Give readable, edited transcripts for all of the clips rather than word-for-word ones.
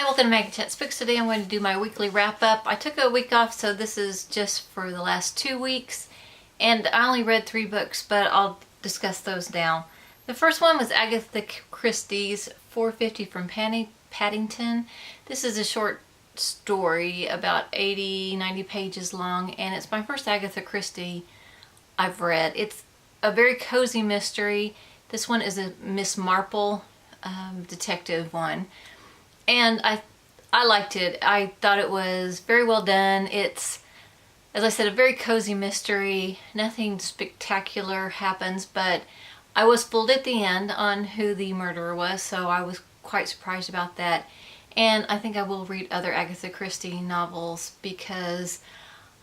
Hi, welcome to Maggie Chat's Books. Today I'm going to do my weekly wrap-up. I took a week off, so this is just for the last 2 weeks. And I only read 3 books, but I'll discuss those now. The first one was Agatha Christie's 450 from Paddington. This is a short story, about 80-90 pages long, and it's my first Agatha Christie I've read. It's a very cozy mystery. This one is a Miss Marple detective one. And I liked it. I thought it was very well done. It's, as I said, a very cozy mystery. Nothing spectacular happens, but I was fooled at the end on who the murderer was, so I was quite surprised about that. And I think I will read other Agatha Christie novels because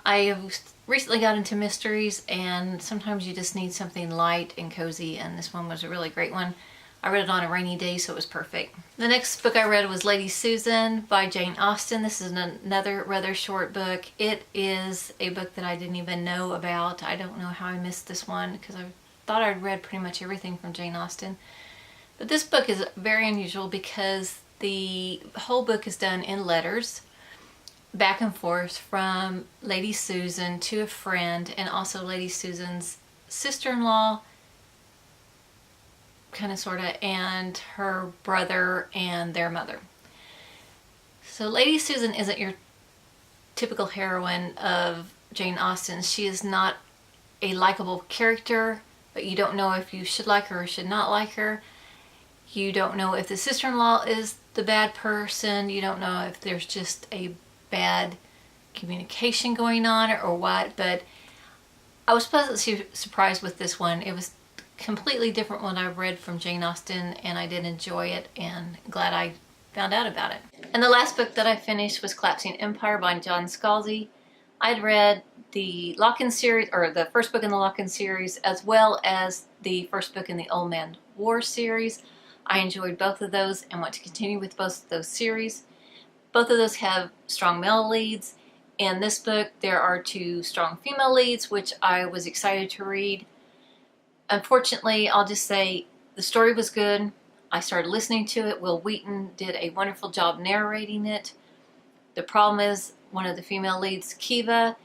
I have recently got into mysteries, and sometimes you just need something light and cozy, and this one was a really great one. I read it on a rainy day, so it was perfect. The next book I read was Lady Susan by Jane Austen. This is another rather short book. It is a book that I didn't even know about. I don't know how I missed this one because I thought I'd read pretty much everything from Jane Austen. But this book is very unusual because the whole book is done in letters, back and forth from Lady Susan to a friend, and also Lady Susan's sister-in-law, kind of sort of, and her brother and their mother. So Lady Susan isn't your typical heroine of Jane Austen. She is not a likable character, but you don't know if you should like her or should not like her. You don't know if the sister-in-law is the bad person. You don't know if there's just a bad communication going on or what, but I was pleasantly surprised with this one. It was completely different one I've read from Jane Austen, and I did enjoy it, and glad I found out about it. And the last book that I finished was Collapsing Empire by John Scalzi. I'd read the Lock-in series, or the first book in the Lock-in series, as well as the first book in the Old Man War series. I enjoyed both of those and want to continue with both of those series. Both of those have strong male leads. In this book, there are 2 strong female leads, which I was excited to read. Unfortunately, I'll just say the story was good. I started listening to it. Will Wheaton did a wonderful job narrating it. The problem is one of the female leads, Kiva,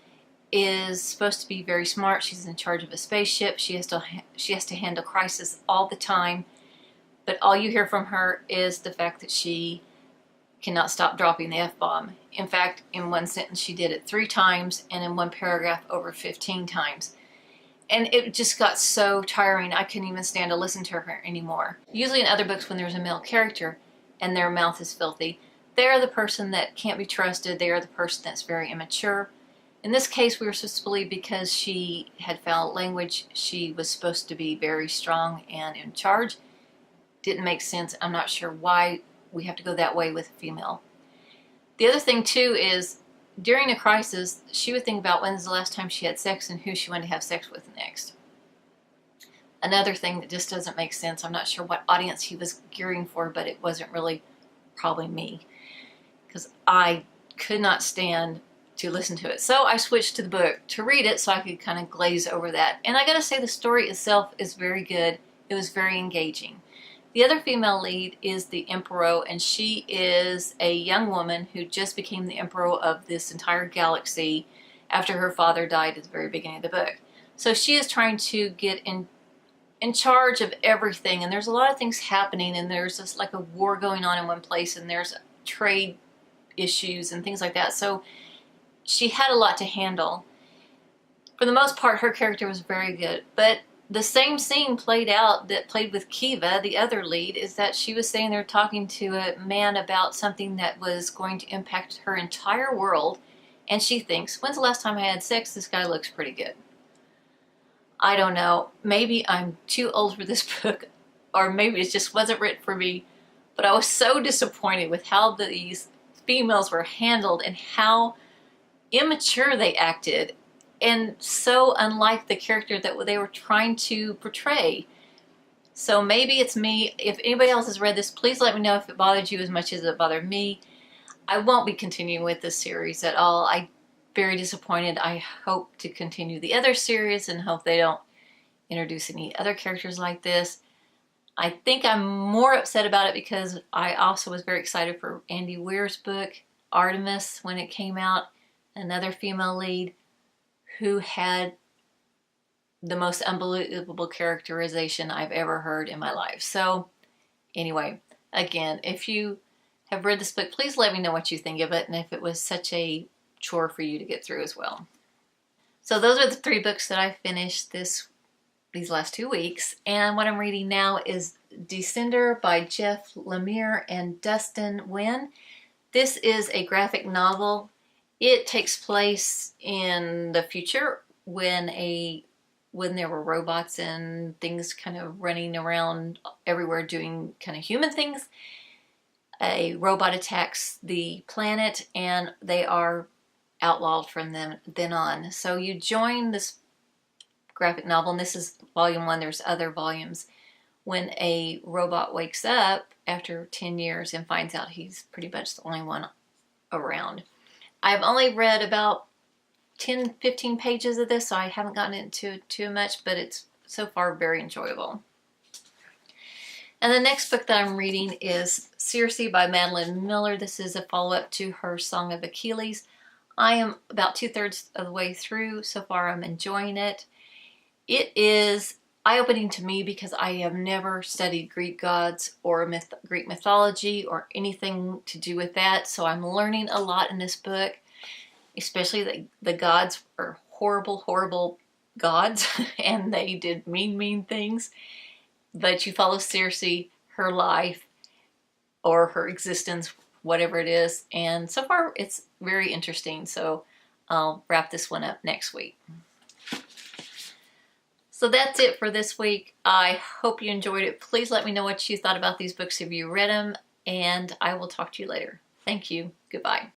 is supposed to be very smart. She's in charge of a spaceship. She has to handle crisis all the time. But all you hear from her is the fact that she cannot stop dropping the F-bomb. In fact, in one sentence she did it 3 times, and in one paragraph over 15 times. And it just got so tiring, I couldn't even stand to listen to her anymore. Usually in other books, when there's a male character and their mouth is filthy, they're the person that can't be trusted. They are the person that's very immature. In this case, we were supposed to believe because she had foul language, she was supposed to be very strong and in charge. Didn't make sense. I'm not sure why we have to go that way with a female. The other thing, too, is during a crisis, she would think about when's the last time she had sex and who she wanted to have sex with next. Another thing that just doesn't make sense. I'm not sure what audience he was gearing for, but it wasn't really probably me, because I could not stand to listen to it. So I switched to the book to read it so I could kind of glaze over that. And I gotta say, the story itself is very good. It was very engaging. The other female lead is the Emperor, and she is a young woman who just became the Emperor of this entire galaxy after her father died at the very beginning of the book. So she is trying to get in charge of everything, and there's a lot of things happening, and there's just like a war going on in one place, and there's trade issues and things like that. So she had a lot to handle. For the most part, her character was very good, but the same scene played out that played with Kiva, the other lead, is that she was sitting there talking to a man about something that was going to impact her entire world, and she thinks, when's the last time I had sex? This guy looks pretty good. I don't know. Maybe I'm too old for this book, or maybe it just wasn't written for me, but I was so disappointed with how these females were handled and how immature they acted, and so unlike the character that they were trying to portray. So maybe it's me. If anybody else has read this, please let me know if it bothered you as much as it bothered me. I won't be continuing with this series at all. I'm very disappointed. I hope to continue the other series and hope they don't introduce any other characters like this. I think I'm more upset about it because I also was very excited for Andy Weir's book, Artemis, when it came out. Another female lead who had the most unbelievable characterization I've ever heard in my life. So anyway, again, if you have read this book, please let me know what you think of it and if it was such a chore for you to get through as well. So those are the 3 books that I finished these last 2 weeks. And what I'm reading now is Descender by Jeff Lemire and Dustin Nguyen. This is a graphic novel. It takes place in the future when there were robots and things kind of running around everywhere doing kind of human things. A robot attacks the planet and they are outlawed from then on. So you join this graphic novel, and this is volume 1. There's other volumes. When a robot wakes up after 10 years and finds out he's pretty much the only one around. I've only read about 10-15 pages of this, so I haven't gotten into too much, but it's so far very enjoyable. And the next book that I'm reading is Circe by Madeline Miller. This is a follow-up to her Song of Achilles. I am about 2/3 of the way through. So far I'm enjoying it. It is eye-opening to me because I have never studied Greek gods or Greek mythology or anything to do with that. So I'm learning a lot in this book, especially the gods are horrible, horrible gods and they did mean, mean things. But you follow Circe, her life or her existence, whatever it is. And so far it's very interesting. So I'll wrap this one up next week. So that's it for this week. I hope you enjoyed it. Please let me know what you thought about these books if you read them, and I will talk to you later. Thank you. Goodbye.